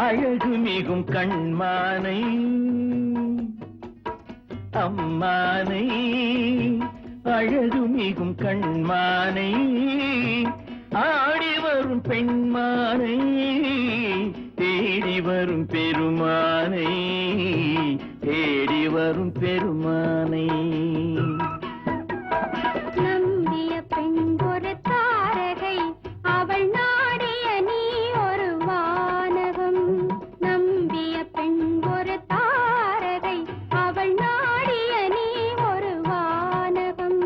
அழகு மிகும் கண்மானை அம்மானை அழகு மிகும் கண்மானை ஆடி வரும் பெண்மானை தேடி வரும் பெருமானை தேடி வரும் பெருமானை நம்பிய பெண் ஒரு தாரகை அவள் நாடிய நீ ஒரு வானகம் நம்பிய பெண் ஒரு தாரகை அவள் நாடிய நீ ஒரு வானகம்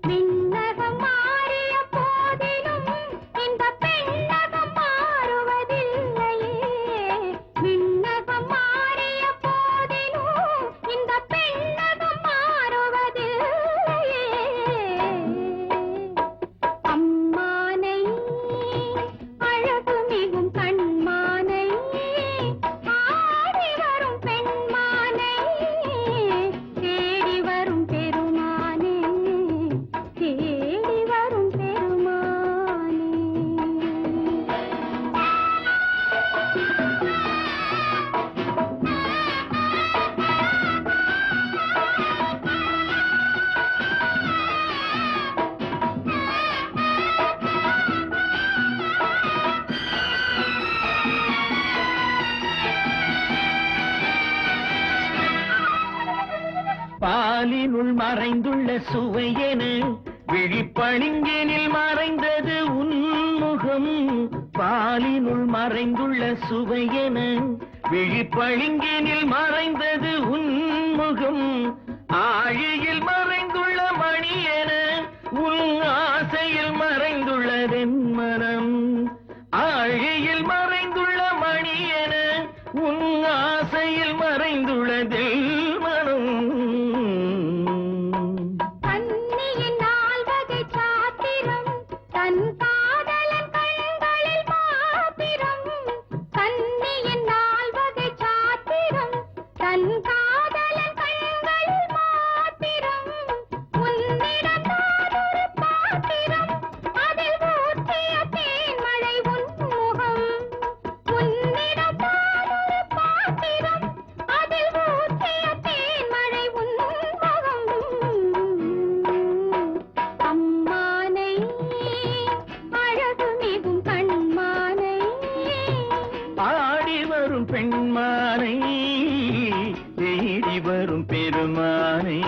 விண்ணகம் மாறிய போதிலும் இந்த பெண்ணகம் மாறுவதில்லையே விண்ணகம் மாறிய போதிலும் இந்த பெண்ணகம் மாறுவதில்லையே அம்மானை அழகு மிகும் கண்மானை ஆடி வரும் பெண்மானை தேடி வரும் பெருமானே தேடி வரும் பெருமானே பாலினுள் மறைந்துள்ள சுவையென விழிப்பளிங்கினில் மறைந்தது உன்முகம் பாலினுள் மறைந்துள்ள சுவையென விழிப்பளிங்கினில் மறைந்தது உன்முகம் ஆழியில் மறைந்துள்ள மணியென உன் ஆசையில் மறைந்துள்ளதென் மனம் ஆழியில் மறைந்துள்ள மணியென உன் ஆசையில் மறைந்துள்ளதென் மனம் கண்ணியின் நால்வகை சாத்திரம் தன் காதலன் கண்களில் மாத்திரம் கண்ணியின் நால்வகை சாத்திரம் தன் காதலன் கண்களில் மாத்திரம் உன்னிடம் நானொரு பாத்திரம் அதில் ஊற்றிய தேன்மழை உன்முகம் உன்னிடம் நானொரு பாத்திரம் அதில் ஊற்றிய தேன்மழை உன்முகம் அம்மானை அழகு மிகும் கண்மானை ஆடி வரும் பெண்மானை தேடி வரும் பெருமானை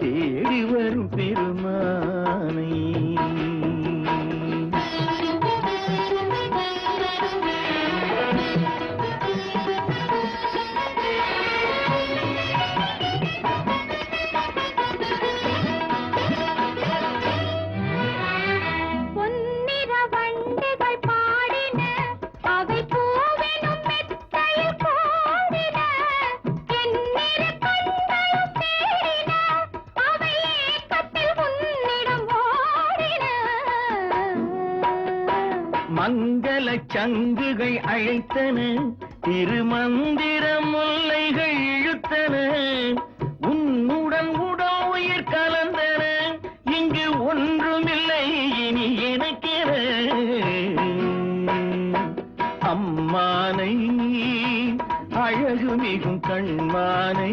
தேடி வரும் பெருமானை பொன்னிற வண்டுகள் பாடின அவை பூவெனும் மெத்தையில் கோடின எண்ணிற கண்களும் தேடின அவை ஏக்கத்தில் உன்னிடம் ஓடின மங்கள சங்குகள் அழைத்தன திருமந்திர முல்லைகள் இழுத்தன உன்னுடன் உடல் உயிர் கலந்தன இங்கு ஒன்றுமில்லை இனி எனக்கென அம்மானை அழகு மிகும் கண்மானை